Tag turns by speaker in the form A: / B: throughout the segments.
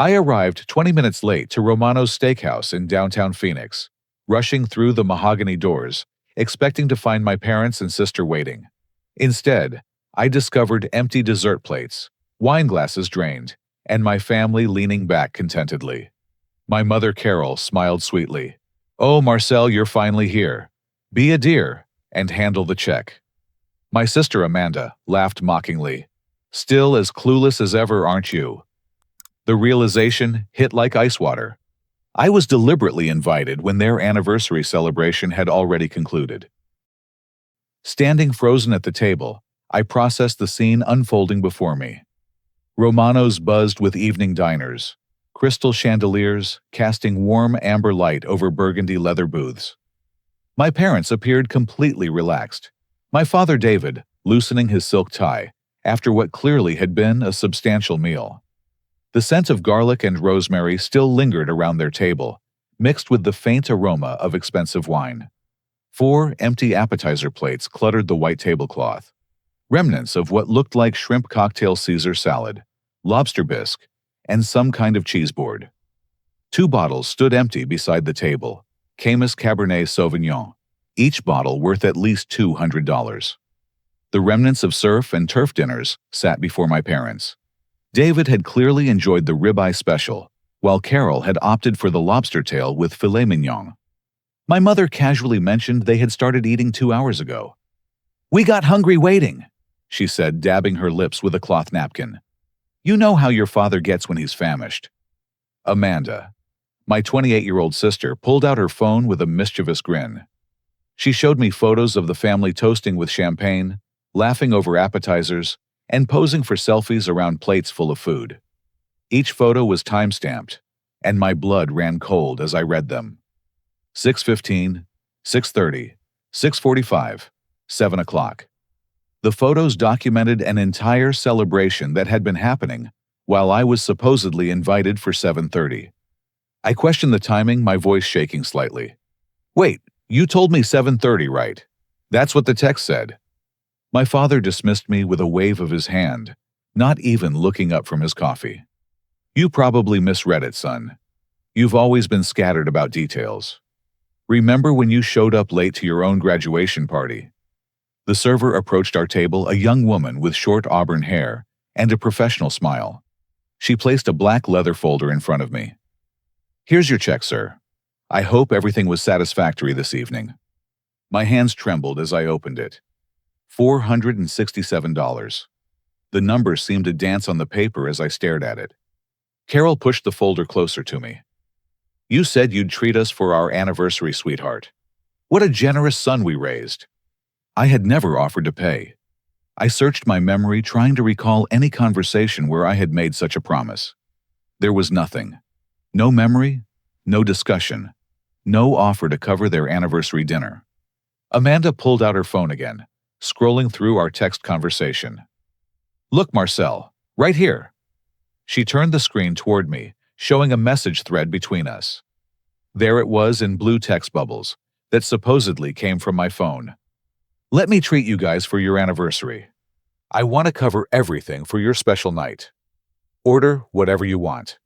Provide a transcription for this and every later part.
A: I arrived 20 minutes late to Romano's Steakhouse in downtown Phoenix, rushing through the mahogany doors, expecting to find my parents and sister waiting. Instead, I discovered empty dessert plates, wine glasses drained, and my family leaning back contentedly. My mother Carol smiled sweetly. "Oh, Marcel, you're finally here. Be a dear and handle the check." My sister Amanda laughed mockingly. "Still as clueless as ever, aren't you?" The realization hit like ice water. I was deliberately invited when their anniversary celebration had already concluded. Standing frozen at the table, I processed the scene unfolding before me. Romano's buzzed with evening diners, crystal chandeliers casting warm amber light over burgundy leather booths. My parents appeared completely relaxed. My father David, loosening his silk tie, after what clearly had been a substantial meal. The scent of garlic and rosemary still lingered around their table, mixed with the faint aroma of expensive wine. 4 empty appetizer plates cluttered the white tablecloth, remnants of what looked like shrimp cocktail Caesar salad, lobster bisque, and some kind of cheese board. 2 bottles stood empty beside the table, Camus Cabernet Sauvignon, each bottle worth at least $200. The remnants of surf and turf dinners sat before my parents. David had clearly enjoyed the ribeye special, while Carol had opted for the lobster tail with filet mignon. My mother casually mentioned they had started eating 2 hours ago. "We got hungry waiting," she said, dabbing her lips with a cloth napkin. "You know how your father gets when he's famished." Amanda, my 28-year-old sister, pulled out her phone with a mischievous grin. She showed me photos of the family toasting with champagne, laughing over appetizers, and posing for selfies around plates full of food. Each photo was time-stamped, and my blood ran cold as I read them. 6:15, 6:30, 6:45, 7 o'clock. The photos documented an entire celebration that had been happening while I was supposedly invited for 7:30. I questioned the timing, my voice shaking slightly. "Wait, you told me 7:30, right? That's what the text said." My father dismissed me with a wave of his hand, not even looking up from his coffee. "You probably misread it, son. You've always been scattered about details. Remember when you showed up late to your own graduation party?" The server approached our table, a young woman with short auburn hair and a professional smile. She placed a black leather folder in front of me. "Here's your check, sir. I hope everything was satisfactory this evening." My hands trembled as I opened it. $467. The numbers seemed to dance on the paper as I stared at it. Carol pushed the folder closer to me. "You said you'd treat us for our anniversary, sweetheart. What a generous son we raised." I had never offered to pay. I searched my memory, trying to recall any conversation where I had made such a promise. There was nothing. No memory, no discussion, no offer to cover their anniversary dinner. Amanda pulled out her phone again, scrolling through our text conversation. "Look, Marcel, right here." She turned the screen toward me, showing a message thread between us. There it was in blue text bubbles that supposedly came from my phone. "Let me treat you guys for your anniversary. I want to cover everything for your special night. Order whatever you want."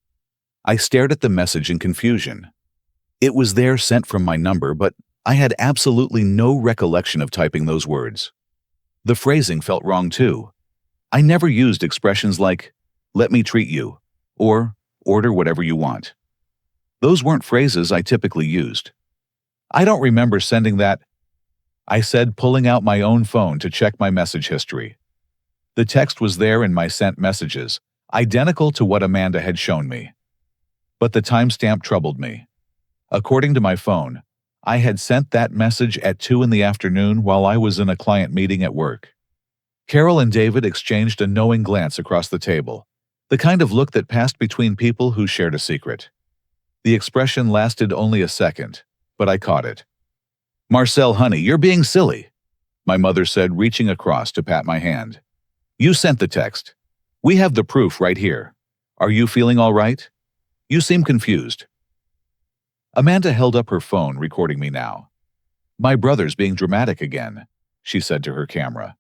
A: I stared at the message in confusion. It was there, sent from my number, but I had absolutely no recollection of typing those words. The phrasing felt wrong too. I never used expressions like, "let me treat you," or "order whatever you want." Those weren't phrases I typically used. "I don't remember sending that," I said, pulling out my own phone to check my message history. The text was there in my sent messages, identical to what Amanda had shown me. But the timestamp troubled me. According to my phone, I had sent that message at 2 in the afternoon while I was in a client meeting at work. Carol and David exchanged a knowing glance across the table, the kind of look that passed between people who shared a secret. The expression lasted only a second, but I caught it. "Marcel, honey, you're being silly," my mother said, reaching across to pat my hand. "You sent the text. We have the proof right here. Are you feeling all right? You seem confused." Amanda held up her phone, recording me now. "My brother's being dramatic again," she said to her camera.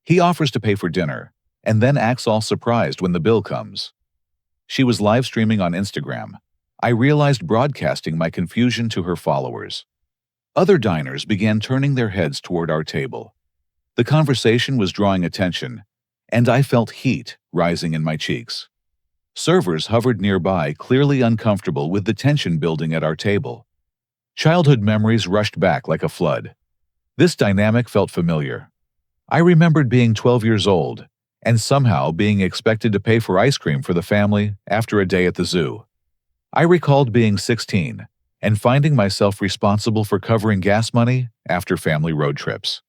A: "He offers to pay for dinner, and then acts all surprised when the bill comes." She was live streaming on Instagram. I realized broadcasting my confusion to her followers. Other diners began turning their heads toward our table. The conversation was drawing attention, and I felt heat rising in my cheeks. Servers hovered nearby, clearly uncomfortable with the tension building at our table. Childhood memories rushed back like a flood. This dynamic felt familiar. I remembered being 12 years old, and somehow being expected to pay for ice cream for the family after a day at the zoo. I recalled being 16 and finding myself responsible for covering gas money after family road trips.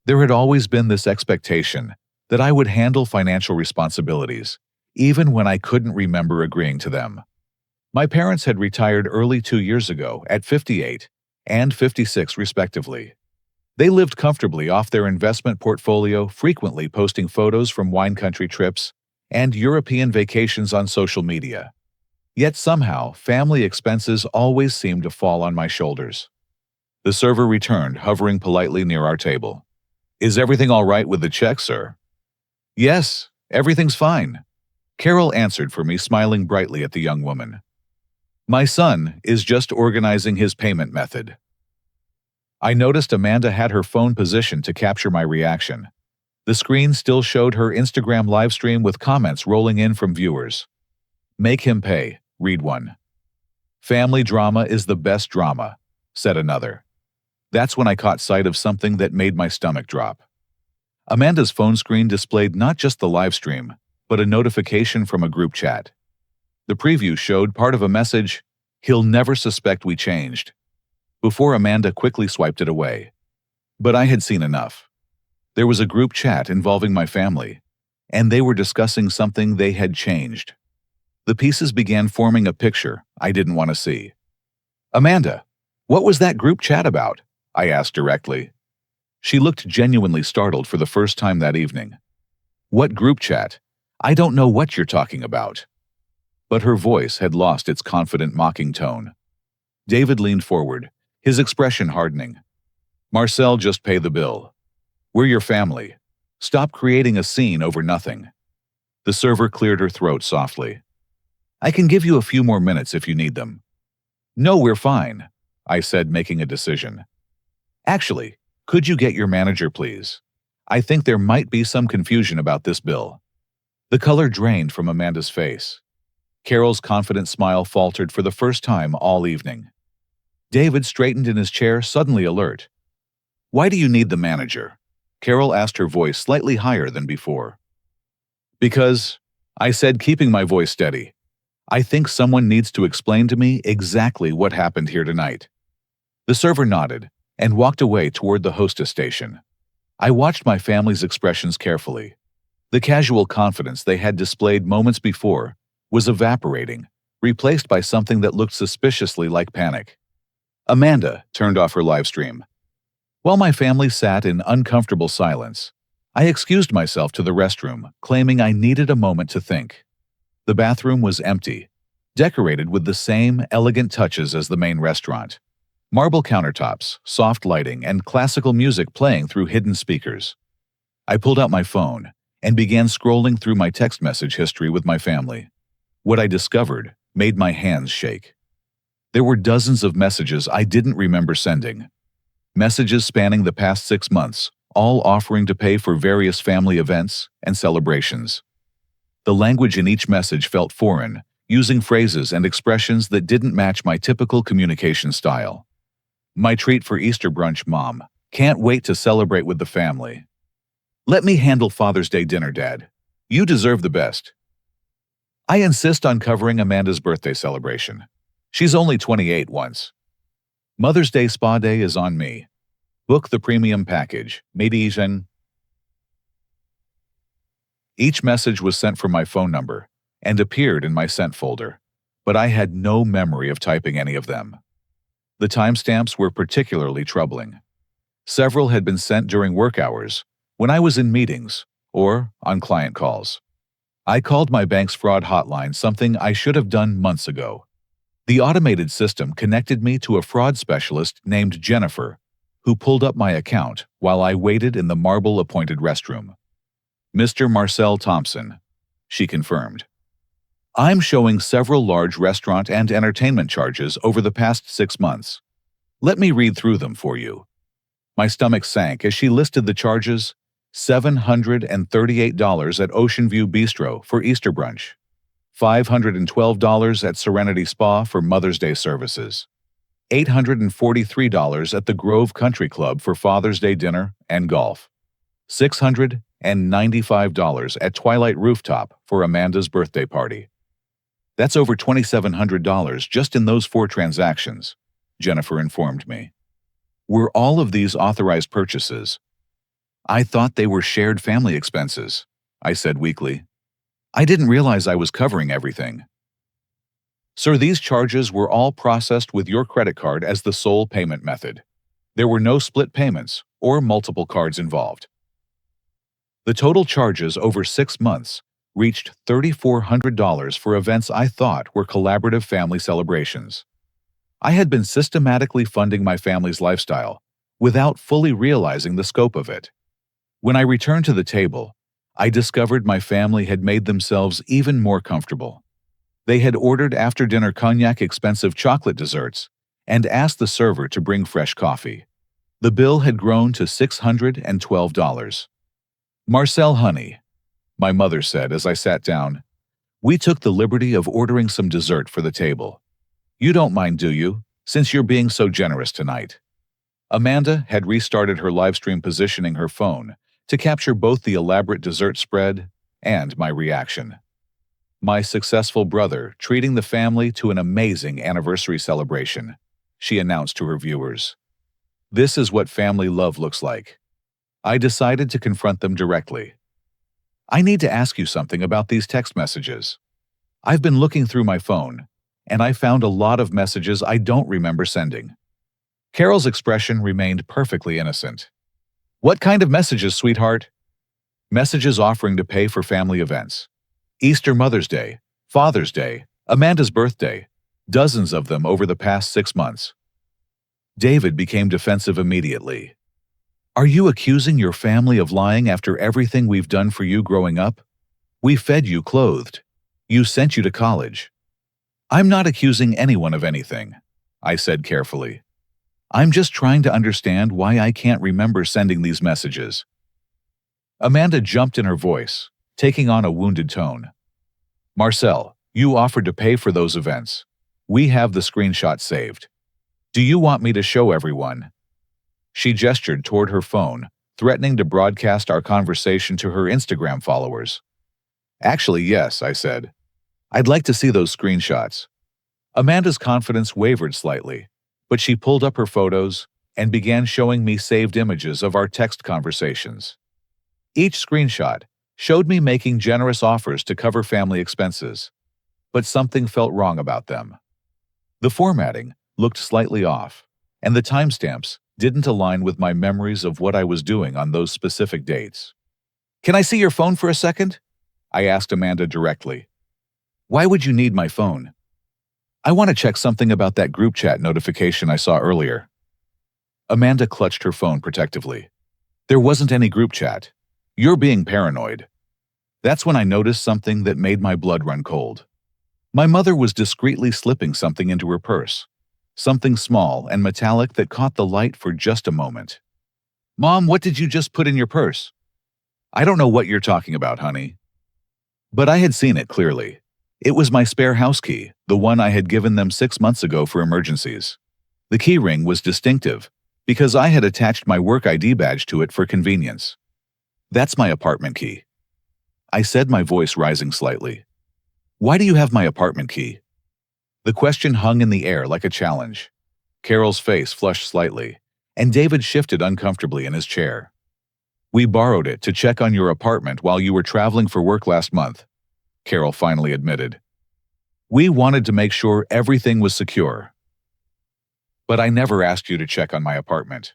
A: There had always been this expectation that I would handle financial responsibilities, even when I couldn't remember agreeing to them. My parents had retired early 2 years ago at 58 and 56 respectively. They lived comfortably off their investment portfolio, frequently posting photos from wine country trips and European vacations on social media. Yet somehow, family expenses always seemed to fall on my shoulders. The server returned, hovering politely near our table. "Is everything all right with the check, sir?" "Yes, everything's fine," Carol answered for me, smiling brightly at the young woman. "My son is just organizing his payment method." I noticed Amanda had her phone positioned to capture my reaction. The screen still showed her Instagram livestream with comments rolling in from viewers. "Make him pay," read one. "Family drama is the best drama," said another. That's when I caught sight of something that made my stomach drop. Amanda's phone screen displayed not just the livestream, but a notification from a group chat. The preview showed part of a message, "He'll never suspect we changed," before Amanda quickly swiped it away. But I had seen enough. There was a group chat involving my family, and they were discussing something they had changed. The pieces began forming a picture I didn't want to see. "Amanda, what was that group chat about?" I asked directly. She looked genuinely startled for the first time that evening. "What group chat? I don't know what you're talking about." But her voice had lost its confident, mocking tone. David leaned forward, his expression hardening. "Marcel, just pay the bill. We're your family. Stop creating a scene over nothing." The server cleared her throat softly. "I can give you a few more minutes if you need them." "No, we're fine," I said, making a decision. "Actually, could you get your manager, please? I think there might be some confusion about this bill." The color drained from Amanda's face. Carol's confident smile faltered for the first time all evening. David straightened in his chair, suddenly alert. "Why do you need the manager?" Carol asked, her voice slightly higher than before. "Because," I said, keeping my voice steady, "I think someone needs to explain to me exactly what happened here tonight." The server nodded and walked away toward the hostess station. I watched my family's expressions carefully. The casual confidence they had displayed moments before was evaporating, replaced by something that looked suspiciously like panic. Amanda turned off her live stream. While my family sat in uncomfortable silence, I excused myself to the restroom, claiming I needed a moment to think. The bathroom was empty, decorated with the same elegant touches as the main restaurant. Marble countertops, soft lighting, and classical music playing through hidden speakers. I pulled out my phone and began scrolling through my text message history with my family. What I discovered made my hands shake. There were dozens of messages I didn't remember sending. Messages spanning the past 6 months, all offering to pay for various family events and celebrations. The language in each message felt foreign, using phrases and expressions that didn't match my typical communication style. "My treat for Easter brunch, Mom. Can't wait to celebrate with the family." "Let me handle Father's Day dinner, Dad. You deserve the best." I insist on covering Amanda's birthday celebration. She's only 28 once. "Mother's Day spa day is on me. Book the premium package. Mediation." Each message was sent from my phone number and appeared in my sent folder, but I had no memory of typing any of them. The timestamps were particularly troubling. Several had been sent during work hours, when I was in meetings, or on client calls. I called my bank's fraud hotline, something I should have done months ago. The automated system connected me to a fraud specialist named Jennifer, who pulled up my account while I waited in the marble-appointed restroom. "Mr. Marcel Thompson," she confirmed. I'm showing several large restaurant and entertainment charges over the past 6 months. Let me read through them for you. My stomach sank as she listed the charges: $738 at Ocean View Bistro for Easter brunch, $512 at Serenity Spa for Mother's Day services, $843 at the Grove Country Club for Father's Day dinner and golf, $695 at Twilight Rooftop for Amanda's birthday party. That's over $2,700 just in those 4 transactions, Jennifer informed me. Were all of these authorized purchases? I thought they were shared family expenses, I said weakly. I didn't realize I was covering everything. Sir, these charges were all processed with your credit card as the sole payment method. There were no split payments or multiple cards involved. The total charges over 6 months reached $3,400 for events I thought were collaborative family celebrations. I had been systematically funding my family's lifestyle without fully realizing the scope of it. When I returned to the table, I discovered my family had made themselves even more comfortable. They had ordered after-dinner cognac expensive chocolate desserts and asked the server to bring fresh coffee. The bill had grown to $612. Marcel, honey, my mother said as I sat down, we took the liberty of ordering some dessert for the table. You don't mind, do you, since you're being so generous tonight? Amanda had restarted her livestream, positioning her phone to capture both the elaborate dessert spread and my reaction. My successful brother treating the family to an amazing anniversary celebration, she announced to her viewers. This is what family love looks like. I decided to confront them directly. I need to ask you something about these text messages. I've been looking through my phone, and I found a lot of messages I don't remember sending. Carol's expression remained perfectly innocent. What kind of messages, sweetheart? Messages offering to pay for family events. Easter, Mother's Day, Father's Day, Amanda's birthday, dozens of them over the past 6 months. David became defensive immediately. Are you accusing your family of lying after everything we've done for you growing up? We fed you, clothed. You sent you to college. I'm not accusing anyone of anything, I said carefully. I'm just trying to understand why I can't remember sending these messages. Amanda jumped in her voice, taking on a wounded tone. Marcel, you offered to pay for those events. We have the screenshot saved. Do you want me to show everyone? She gestured toward her phone, threatening to broadcast our conversation to her Instagram followers. Actually, yes, I said. I'd like to see those screenshots. Amanda's confidence wavered slightly, but she pulled up her photos and began showing me saved images of our text conversations. Each screenshot showed me making generous offers to cover family expenses, but something felt wrong about them. The formatting looked slightly off, and the timestamps didn't align with my memories of what I was doing on those specific dates. Can I see your phone for a second? I asked Amanda directly. Why would you need my phone? I want to check something about that group chat notification I saw earlier. Amanda clutched her phone protectively. There wasn't any group chat. You're being paranoid. That's when I noticed something that made my blood run cold. My mother was discreetly slipping something into her purse. Something small and metallic that caught the light for just a moment. Mom, what did you just put in your purse? I don't know what you're talking about, honey. But I had seen it clearly. It was my spare house key, the one I had given them 6 months ago for emergencies. The key ring was distinctive because I had attached my work ID badge to it for convenience. That's my apartment key. I said, my voice rising slightly. Why do you have my apartment key? The question hung in the air like a challenge. Carol's face flushed slightly, and David shifted uncomfortably in his chair. We borrowed it to check on your apartment while you were traveling for work last month, Carol finally admitted. We wanted to make sure everything was secure. But I never asked you to check on my apartment.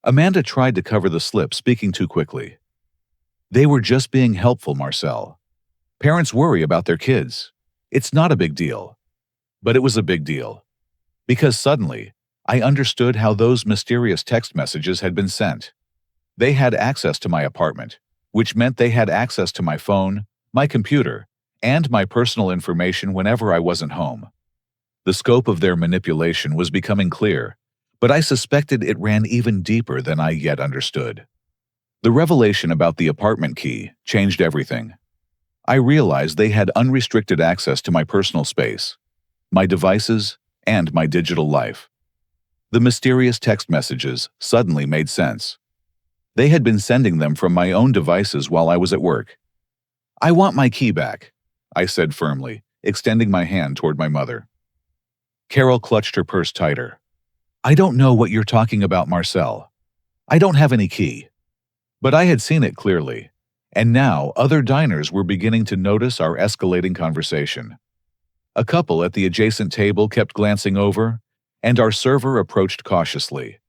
A: Amanda tried to cover the slip, speaking too quickly. They were just being helpful, Marcel. Parents worry about their kids. It's not a big deal. But it was a big deal. Because suddenly, I understood how those mysterious text messages had been sent. They had access to my apartment, which meant they had access to my phone, my computer, and my personal information whenever I wasn't home. The scope of their manipulation was becoming clear, but I suspected it ran even deeper than I yet understood. The revelation about the apartment key changed everything. I realized they had unrestricted access to my personal space, my devices, and my digital life. The mysterious text messages suddenly made sense. They had been sending them from my own devices while I was at work. "I want my key back," I said firmly, extending my hand toward my mother. Carol clutched her purse tighter. "I don't know what you're talking about, Marcel. I don't have any key." But I had seen it clearly, and now other diners were beginning to notice our escalating conversation. A couple at the adjacent table kept glancing over, and our server approached cautiously.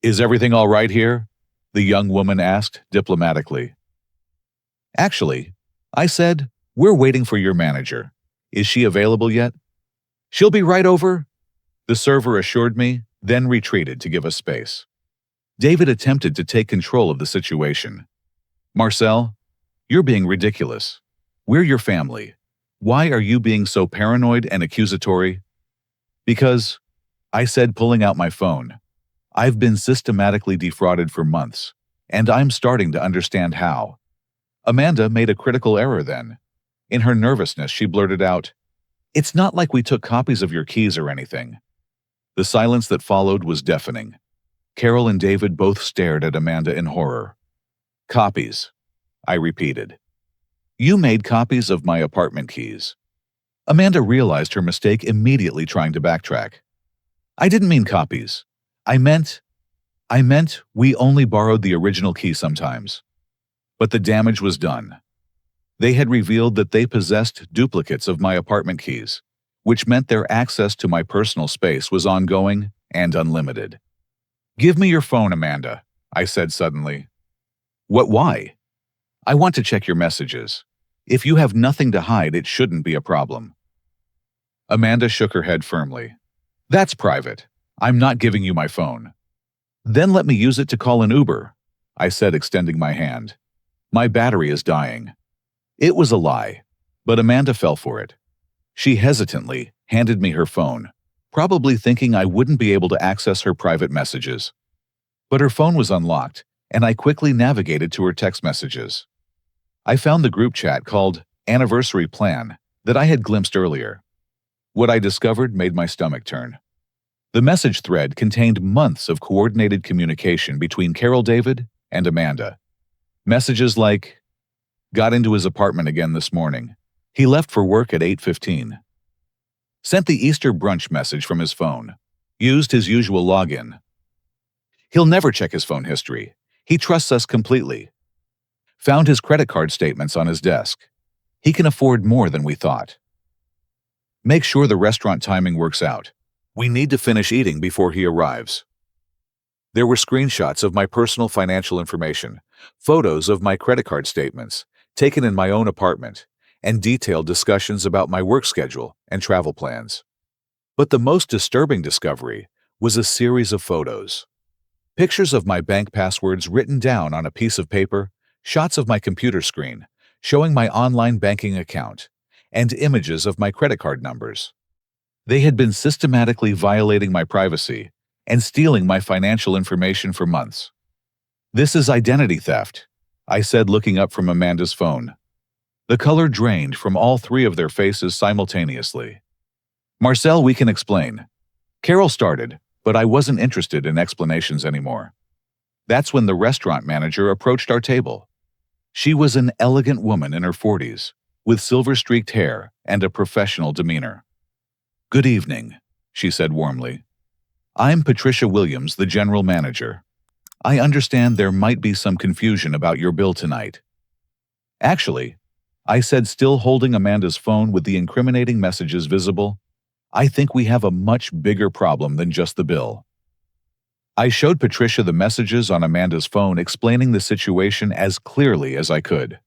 A: "Is everything all right here?" the young woman asked diplomatically. "Actually," I said, "we're waiting for your manager. Is she available yet?" "She'll be right over," the server assured me, then retreated to give us space. David attempted to take control of the situation. "Marcel, you're being ridiculous. We're your family. Why are you being so paranoid and accusatory?" "Because," I said, pulling out my phone, "I've been systematically defrauded for months, and I'm starting to understand how." Amanda made a critical error then. In her nervousness, she blurted out, "It's not like we took copies of your keys or anything." The silence that followed was deafening. Carol and David both stared at Amanda in horror. "Copies," I repeated. "You made copies of my apartment keys." Amanda realized her mistake immediately, trying to backtrack. "I didn't mean copies. I meant we only borrowed the original key sometimes." But the damage was done. They had revealed that they possessed duplicates of my apartment keys, which meant their access to my personal space was ongoing and unlimited. "Give me your phone, Amanda," I said suddenly. Why?" "I want to check your messages. If you have nothing to hide, it shouldn't be a problem." Amanda shook her head firmly. "That's private. I'm not giving you my phone." "Then let me use it to call an Uber," I said, extending my hand. "My battery is dying." It was a lie, but Amanda fell for it. She hesitantly handed me her phone, probably thinking I wouldn't be able to access her private messages. But her phone was unlocked, and I quickly navigated to her text messages. I found the group chat called Anniversary Plan that I had glimpsed earlier. What I discovered made my stomach turn. The message thread contained months of coordinated communication between Carol David and Amanda. Messages like, "Got into his apartment again this morning. He left for work at 8:15. Sent the Easter brunch message from his phone. Used his usual login. He'll never check his phone history. He trusts us completely. Found his credit card statements on his desk. He can afford more than we thought. Make sure the restaurant timing works out. We need to finish eating before he arrives." There were screenshots of my personal financial information, photos of my credit card statements, taken in my own apartment, and detailed discussions about my work schedule and travel plans. But the most disturbing discovery was a series of photos. Pictures of my bank passwords written down on a piece of paper, shots of my computer screen, showing my online banking account, and images of my credit card numbers. They had been systematically violating my privacy and stealing my financial information for months. "This is identity theft," I said, looking up from Amanda's phone. The color drained from all three of their faces simultaneously. "Marcel, we can explain." Carol started, but I wasn't interested in explanations anymore. That's when the restaurant manager approached our table. She was an elegant woman in her 40s, with silver-streaked hair and a professional demeanor. "Good evening," she said warmly. "I'm Patricia Williams, the general manager. I understand there might be some confusion about your bill tonight." "Actually," I said, still holding Amanda's phone with the incriminating messages visible, "I think we have a much bigger problem than just the bill." I showed Patricia the messages on Amanda's phone, explaining the situation as clearly as I could.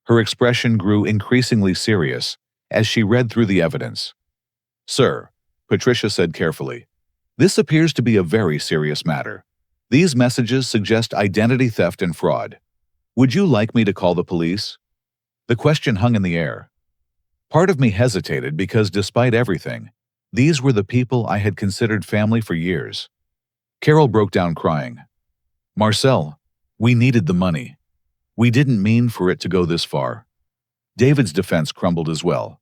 A: Her expression grew increasingly serious as she read through the evidence. "Sir," Patricia said carefully, "this appears to be a very serious matter. These messages suggest identity theft and fraud. Would you like me to call the police?" The question hung in the air. Part of me hesitated because despite everything, these were the people I had considered family for years. Carol broke down crying. Marcel, we needed the money. We didn't mean for it to go this far. David's defense crumbled as well.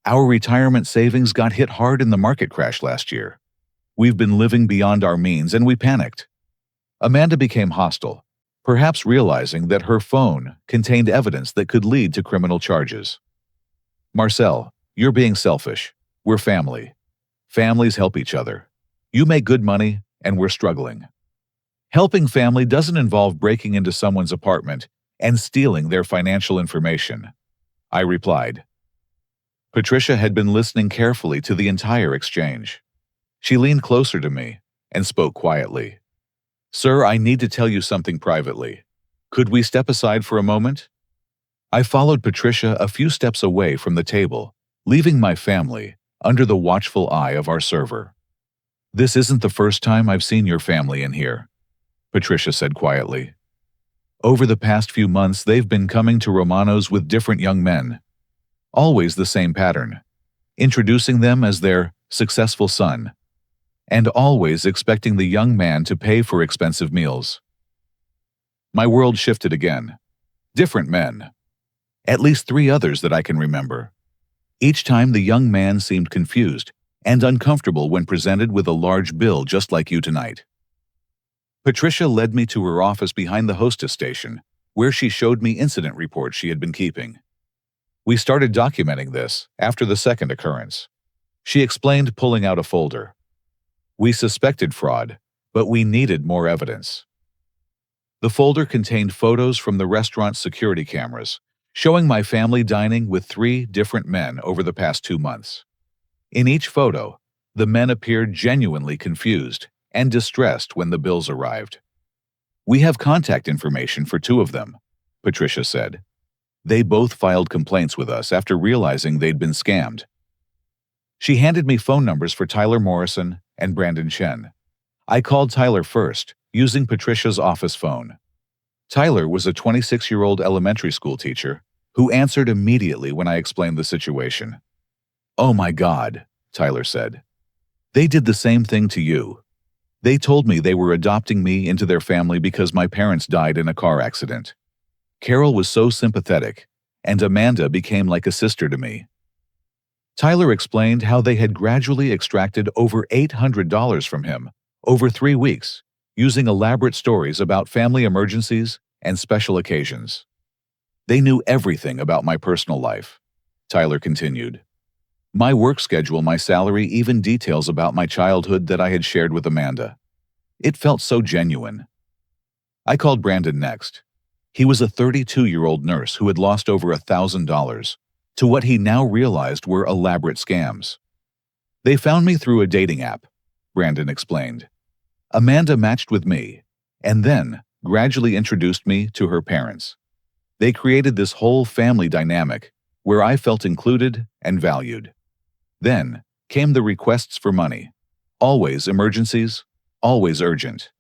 A: Our retirement savings got hit hard in the market crash last year. We've been living beyond our means and we panicked. Amanda became hostile, perhaps realizing that her phone contained evidence that could lead to criminal charges. Marcel, you're being selfish. We're family. Families help each other. You make good money, and we're struggling. Helping family doesn't involve breaking into someone's apartment and stealing their financial information, I replied. Patricia had been listening carefully to the entire exchange. She leaned closer to me and spoke quietly. Sir, I need to tell you something privately. Could we step aside for a moment? I followed Patricia a few steps away from the table, leaving my family under the watchful eye of our server. This isn't the first time I've seen your family in here, Patricia said quietly. Over the past few months, they've been coming to Romano's with different young men. Always the same pattern, introducing them as their successful son, and always expecting the young man to pay for expensive meals. My world shifted again. Different men. At least 3 others that I can remember. Each time the young man seemed confused and uncomfortable when presented with a large bill just like you tonight. Patricia led me to her office behind the hostess station, where she showed me incident reports she had been keeping. We started documenting this after the second occurrence. She explained, pulling out a folder. We suspected fraud, but we needed more evidence. The folder contained photos from the restaurant's security cameras, showing my family dining with 3 different men over the past 2 months. In each photo, the men appeared genuinely confused and distressed when the bills arrived. We have contact information for 2 of them, Patricia said. They both filed complaints with us after realizing they'd been scammed. She handed me phone numbers for Tyler Morrison and Brandon Chen. I called Tyler first, using Patricia's office phone. Tyler was a 26-year-old elementary school teacher who answered immediately when I explained the situation. Oh my God, Tyler said. They did the same thing to you. They told me they were adopting me into their family because my parents died in a car accident. Carol was so sympathetic, and Amanda became like a sister to me. Tyler explained how they had gradually extracted over $800 from him over 3 weeks, using elaborate stories about family emergencies and special occasions. They knew everything about my personal life, Tyler continued. My work schedule, my salary, even details about my childhood that I had shared with Amanda. It felt so genuine. I called Brandon next. He was a 32-year-old nurse who had lost over $1,000 to what he now realized were elaborate scams. They found me through a dating app, Brandon explained. Amanda matched with me, and then gradually introduced me to her parents. They created this whole family dynamic where I felt included and valued. Then came the requests for money. Always emergencies, always urgent.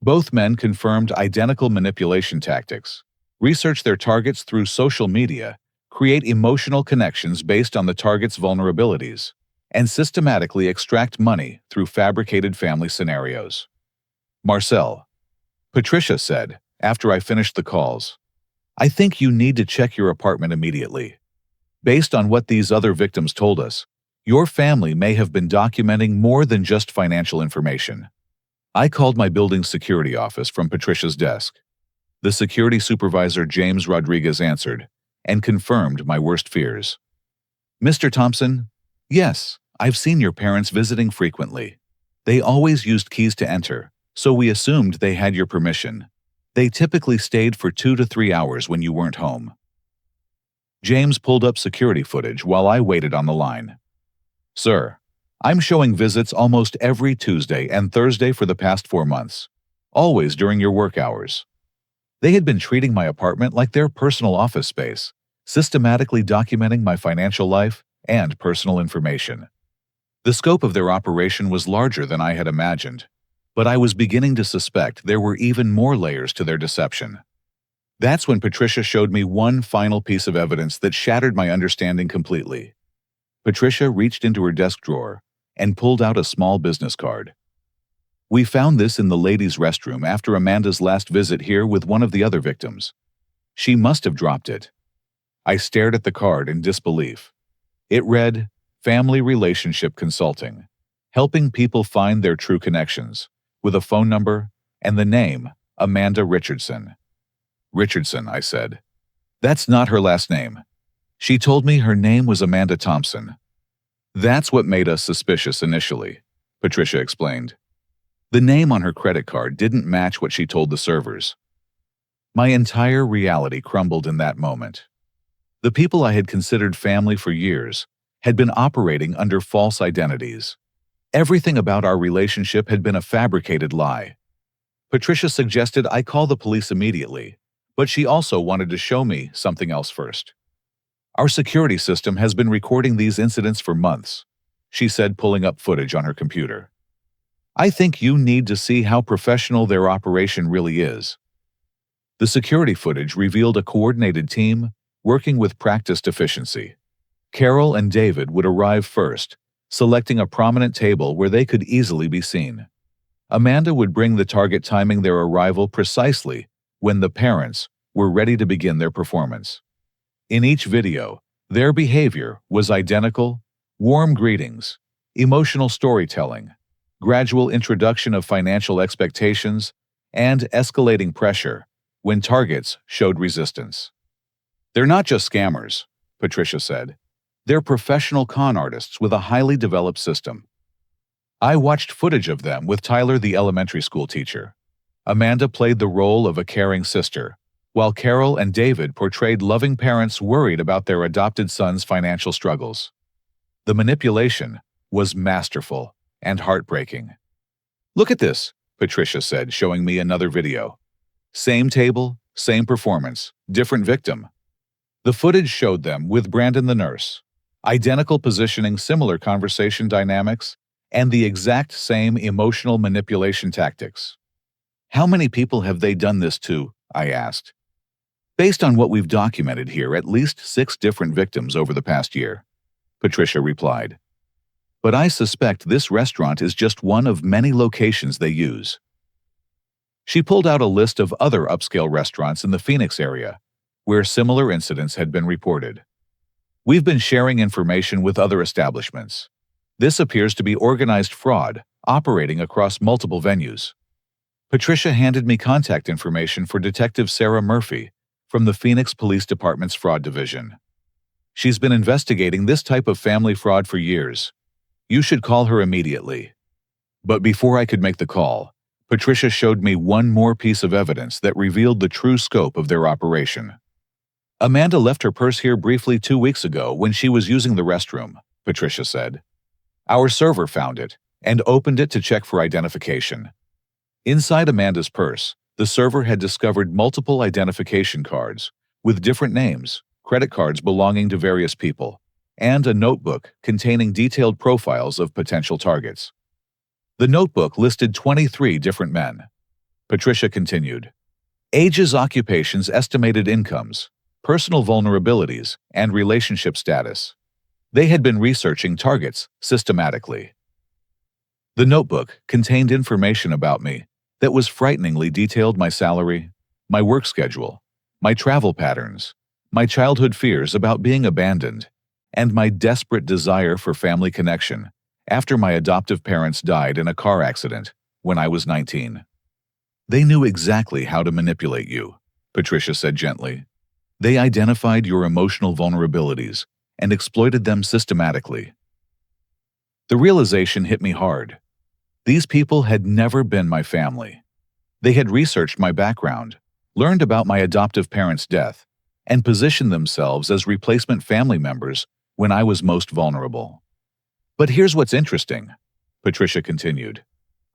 A: Both men confirmed identical manipulation tactics, research their targets through social media, create emotional connections based on the target's vulnerabilities, and systematically extract money through fabricated family scenarios. Marcel, Patricia said, after I finished the calls, I think you need to check your apartment immediately. Based on what these other victims told us, your family may have been documenting more than just financial information. I called my building's security office from Patricia's desk. The security supervisor, James Rodriguez, answered and confirmed my worst fears. Mr. Thompson, yes, I've seen your parents visiting frequently. They always used keys to enter, so we assumed they had your permission. They typically stayed for 2 to 3 hours when you weren't home. James pulled up security footage while I waited on the line. Sir, I'm showing visits almost every Tuesday and Thursday for the past 4 months, always during your work hours. They had been treating my apartment like their personal office space, systematically documenting my financial life and personal information. The scope of their operation was larger than I had imagined, but I was beginning to suspect there were even more layers to their deception. That's when Patricia showed me one final piece of evidence that shattered my understanding completely. Patricia reached into her desk drawer and pulled out a small business card. We found this in the ladies' restroom after Amanda's last visit here with one of the other victims. She must have dropped it. I stared at the card in disbelief. It read, Family Relationship Consulting, helping people find their true connections, with a phone number and the name, Amanda Richardson. Richardson, I said. That's not her last name. She told me her name was Amanda Thompson. That's what made us suspicious initially, Patricia explained. The name on her credit card didn't match what she told the servers. My entire reality crumbled in that moment. The people I had considered family for years had been operating under false identities. Everything about our relationship had been a fabricated lie. Patricia suggested I call the police immediately, but she also wanted to show me something else first. Our security system has been recording these incidents for months, she said, pulling up footage on her computer. I think you need to see how professional their operation really is. The security footage revealed a coordinated team working with practiced efficiency. Carol and David would arrive first, selecting a prominent table where they could easily be seen. Amanda would bring the target, timing their arrival precisely when the parents were ready to begin their performance. In each video, their behavior was identical: warm greetings, emotional storytelling, gradual introduction of financial expectations, and escalating pressure when targets showed resistance. They're not just scammers, Patricia said. They're professional con artists with a highly developed system. I watched footage of them with Tyler, the elementary school teacher. Amanda played the role of a caring sister, while Carol and David portrayed loving parents worried about their adopted son's financial struggles. The manipulation was masterful and heartbreaking. Look at this, Patricia said, showing me another video. Same table, same performance, different victim. The footage showed them with Brandon the nurse. Identical positioning, similar conversation dynamics, and the exact same emotional manipulation tactics. How many people have they done this to? I asked. Based on what we've documented here, at least 6 different victims over the past year, Patricia replied. But I suspect this restaurant is just one of many locations they use. She pulled out a list of other upscale restaurants in the Phoenix area, where similar incidents had been reported. We've been sharing information with other establishments. This appears to be organized fraud, operating across multiple venues. Patricia handed me contact information for Detective Sarah Murphy from the Phoenix Police Department's Fraud Division. She's been investigating this type of family fraud for years. You should call her immediately. But before I could make the call, Patricia showed me one more piece of evidence that revealed the true scope of their operation. Amanda left her purse here briefly 2 weeks ago when she was using the restroom, Patricia said. Our server found it and opened it to check for identification. Inside Amanda's purse, the server had discovered multiple identification cards with different names, credit cards belonging to various people, and a notebook containing detailed profiles of potential targets. The notebook listed 23 different men. Patricia continued. Ages, occupations, estimated incomes, personal vulnerabilities, and relationship status. They had been researching targets systematically. The notebook contained information about me that was frighteningly detailed: my salary, my work schedule, my travel patterns, my childhood fears about being abandoned, and my desperate desire for family connection after my adoptive parents died in a car accident when I was 19. They knew exactly how to manipulate you, Patricia said gently. They identified your emotional vulnerabilities and exploited them systematically. The realization hit me hard. These people had never been my family. They had researched my background, learned about my adoptive parents' death, and positioned themselves as replacement family members when I was most vulnerable. But here's what's interesting, Patricia continued.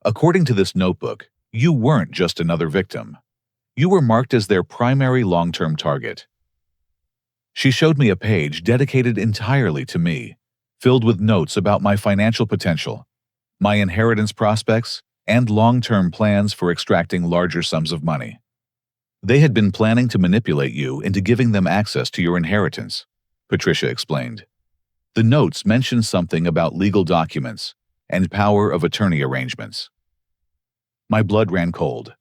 A: According to this notebook, you weren't just another victim. You were marked as their primary long-term target. She showed me a page dedicated entirely to me, filled with notes about my financial potential, my inheritance prospects, and long-term plans for extracting larger sums of money. They had been planning to manipulate you into giving them access to your inheritance, Patricia explained. The notes mentioned something about legal documents and power of attorney arrangements. My blood ran cold.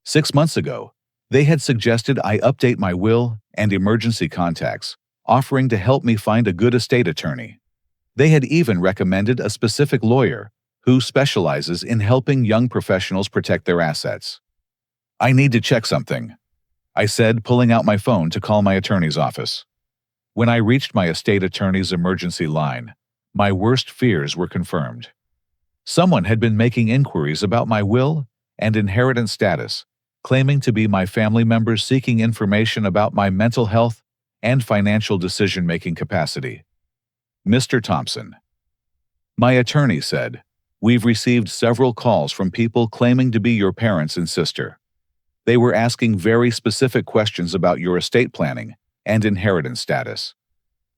A: 6 months ago, they had suggested I update my will and emergency contacts, offering to help me find a good estate attorney. They had even recommended a specific lawyer who specializes in helping young professionals protect their assets. I need to check something, I said, pulling out my phone to call my attorney's office. When I reached my estate attorney's emergency line, my worst fears were confirmed. Someone had been making inquiries about my will and inheritance status, claiming to be my family members seeking information about my mental health and financial decision-making capacity. Mr. Thompson. My attorney said, "We've received several calls from people claiming to be your parents and sister. They were asking very specific questions about your estate planning and inheritance status.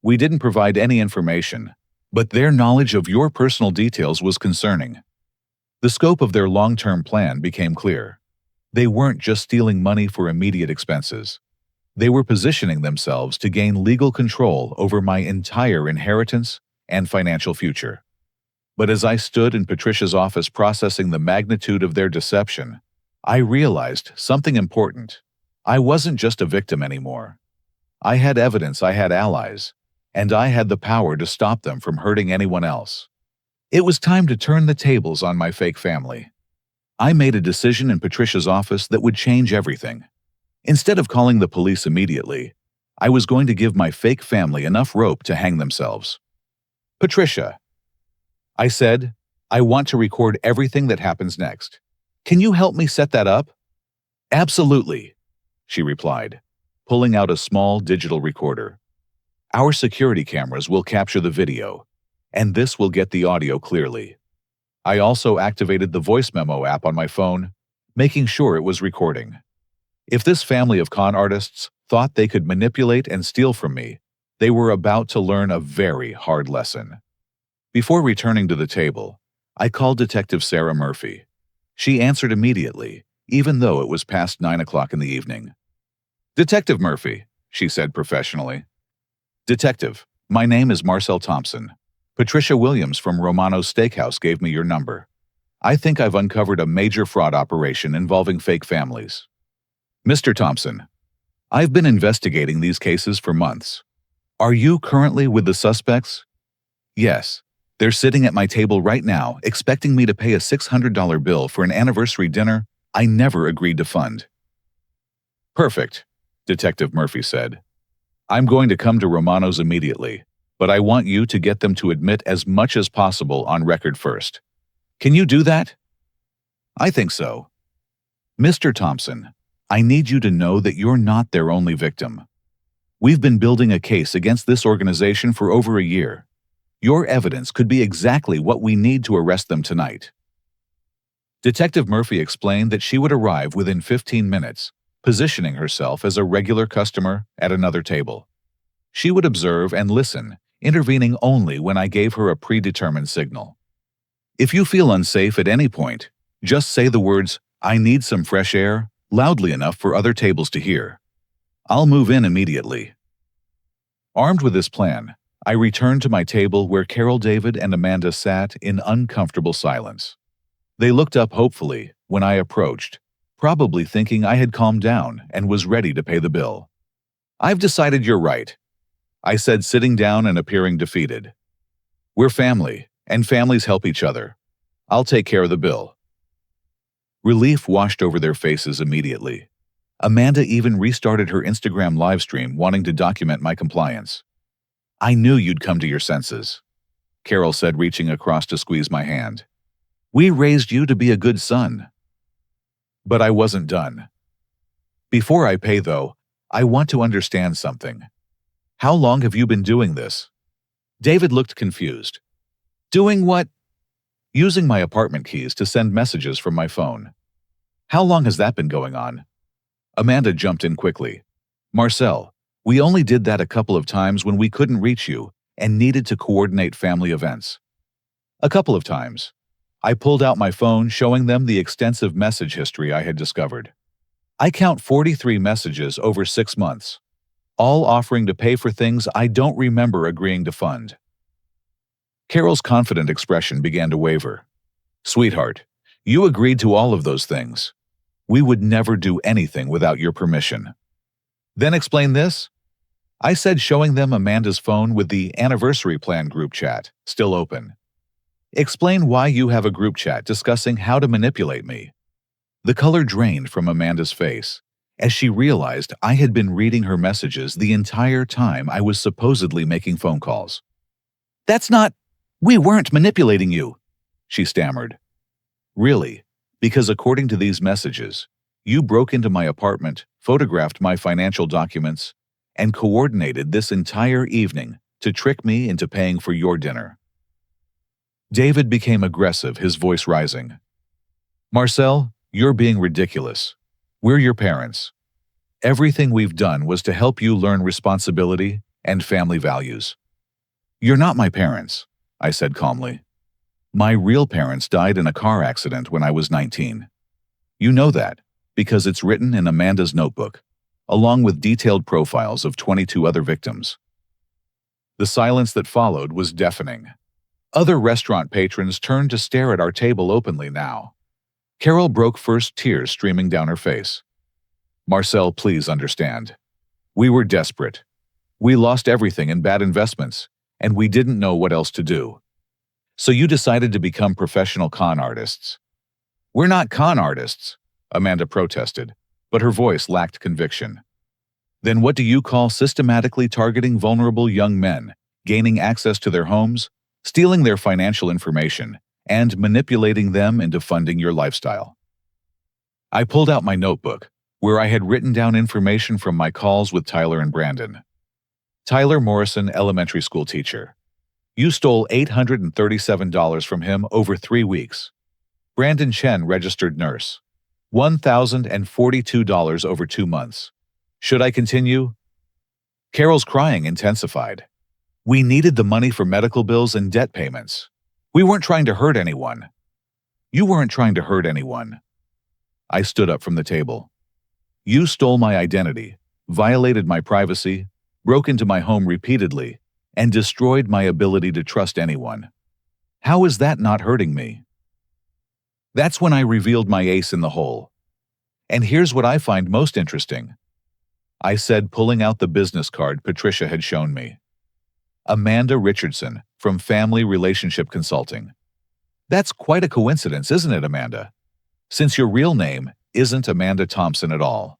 A: We didn't provide any information, but their knowledge of your personal details was concerning." The scope of their long-term plan became clear. They weren't just stealing money for immediate expenses. They were positioning themselves to gain legal control over my entire inheritance and financial future. But as I stood in Patricia's office processing the magnitude of their deception, I realized something important. I wasn't just a victim anymore. I had evidence, I had allies, and I had the power to stop them from hurting anyone else. It was time to turn the tables on my fake family. I made a decision in Patricia's office that would change everything. Instead of calling the police immediately, I was going to give my fake family enough rope to hang themselves. "Patricia," I said, "I want to record everything that happens next. Can you help me set that up?" "Absolutely," she replied, pulling out a small digital recorder. "Our security cameras will capture the video, and this will get the audio clearly." I also activated the voice memo app on my phone, making sure it was recording. If this family of con artists thought they could manipulate and steal from me, they were about to learn a very hard lesson. Before returning to the table, I called Detective Sarah Murphy. She answered immediately, even though it was past 9 o'clock in the evening. "Detective Murphy," she said professionally. "Detective, my name is Marcel Thompson. Patricia Williams from Romano's Steakhouse gave me your number. I think I've uncovered a major fraud operation involving fake families." "Mr. Thompson, I've been investigating these cases for months. Are you currently with the suspects?" "Yes. They're sitting at my table right now, expecting me to pay a $600 bill for an anniversary dinner I never agreed to fund." "Perfect," Detective Murphy said. "I'm going to come to Romano's immediately, but I want you to get them to admit as much as possible on record first. Can you do that?" "I think so." "Mr. Thompson, I need you to know that you're not their only victim. We've been building a case against this organization for over a year. Your evidence could be exactly what we need to arrest them tonight." Detective Murphy explained that she would arrive within 15 minutes, positioning herself as a regular customer at another table. She would observe and listen, intervening only when I gave her a predetermined signal. "If you feel unsafe at any point, just say the words, 'I need some fresh air,' loudly enough for other tables to hear. I'll move in immediately." Armed with this plan, I returned to my table where Carol, David, and Amanda sat in uncomfortable silence. They looked up hopefully when I approached, probably thinking I had calmed down and was ready to pay the bill. "I've decided you're right," I said, sitting down and appearing defeated. "We're family, and families help each other. I'll take care of the bill." Relief washed over their faces immediately. Amanda even restarted her Instagram livestream, wanting to document my compliance. "I knew you'd come to your senses," Carol said, reaching across to squeeze my hand. "We raised you to be a good son." But I wasn't done. "Before I pay, though, I want to understand something. How long have you been doing this?" David looked confused. "Doing what?" "Using my apartment keys to send messages from my phone." "How long has that been going on?" Amanda jumped in quickly. "Marcel, we only did that a couple of times when we couldn't reach you and needed to coordinate family events." "A couple of times." I pulled out my phone, showing them the extensive message history I had discovered. I count 43 messages over 6 months, all offering to pay for things I don't remember agreeing to fund. Carol's confident expression began to waver. Sweetheart, you agreed to all of those things. We would never do anything without your permission. Then explain this? I said, showing them Amanda's phone with the anniversary plan group chat still open. Explain why you have a group chat discussing how to manipulate me. The color drained from Amanda's face as she realized I had been reading her messages the entire time I was supposedly making phone calls. We weren't manipulating you, she stammered. Really? Because according to these messages, you broke into my apartment, photographed my financial documents, and coordinated this entire evening to trick me into paying for your dinner. David became aggressive, his voice rising. Marcel, you're being ridiculous. We're your parents. Everything we've done was to help you learn responsibility and family values. You're not my parents, I said calmly. My real parents died in a car accident when I was 19. You know that, because it's written in Amanda's notebook, along with detailed profiles of 22 other victims. The silence that followed was deafening. Other restaurant patrons turned to stare at our table openly now. Carol broke first, tears streaming down her face. Marcel, please understand. We were desperate. We lost everything in bad investments, and we didn't know what else to do. So you decided to become professional con artists. We're not con artists, Amanda protested, but her voice lacked conviction. Then what do you call systematically targeting vulnerable young men, gaining access to their homes, stealing their financial information, and manipulating them into funding your lifestyle? I pulled out my notebook, where I had written down information from my calls with Tyler and Brandon. Tyler Morrison, elementary school teacher. You stole $837 from him over 3 weeks. Brandon Chen, registered nurse. $1,042 over 2 months. Should I continue? Carol's crying intensified. We needed the money for medical bills and debt payments. We weren't trying to hurt anyone. You weren't trying to hurt anyone. I stood up from the table. You stole my identity, violated my privacy, broke into my home repeatedly, and destroyed my ability to trust anyone. How is that not hurting me? That's when I revealed my ace in the hole. And here's what I find most interesting, I said, pulling out the business card Patricia had shown me. Amanda Richardson, from Family Relationship Consulting. That's quite a coincidence, isn't it, Amanda? Since your real name isn't Amanda Thompson at all.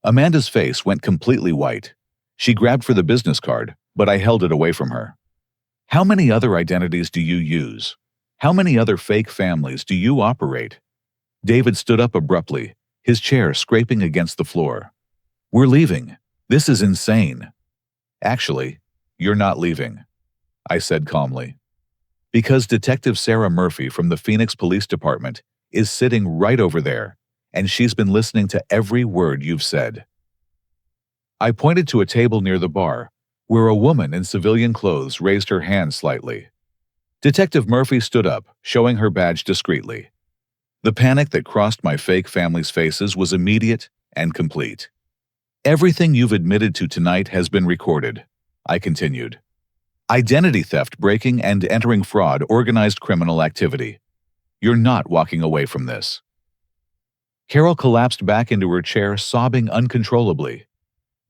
A: Amanda's face went completely white. She grabbed for the business card, but I held it away from her. How many other identities do you use? How many other fake families do you operate? David stood up abruptly, his chair scraping against the floor. We're leaving. This is insane. Actually, you're not leaving, I said calmly. Because Detective Sarah Murphy from the Phoenix Police Department is sitting right over there, and she's been listening to every word you've said. I pointed to a table near the bar, where a woman in civilian clothes raised her hand slightly. Detective Murphy stood up, showing her badge discreetly. The panic that crossed my fake family's faces was immediate and complete. Everything you've admitted to tonight has been recorded, I continued. Identity theft, breaking and entering fraud, organized criminal activity. You're not walking away from this. Carol collapsed back into her chair, sobbing uncontrollably.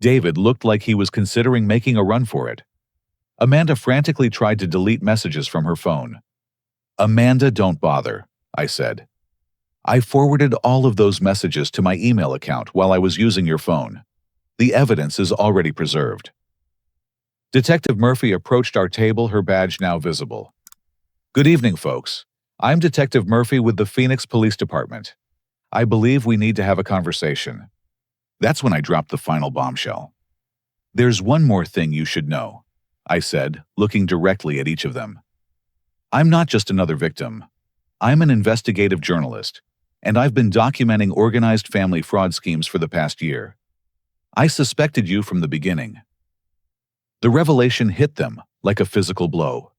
A: David looked like he was considering making a run for it. Amanda frantically tried to delete messages from her phone. Amanda, don't bother, I said. I forwarded all of those messages to my email account while I was using your phone. The evidence is already preserved. Detective Murphy approached our table, her badge now visible. Good evening, folks. I'm Detective Murphy with the Phoenix Police Department. I believe we need to have a conversation. That's when I dropped the final bombshell. There's one more thing you should know, I said, looking directly at each of them. I'm not just another victim. I'm an investigative journalist, and I've been documenting organized family fraud schemes for the past year. I suspected you from the beginning. The revelation hit them like a physical blow.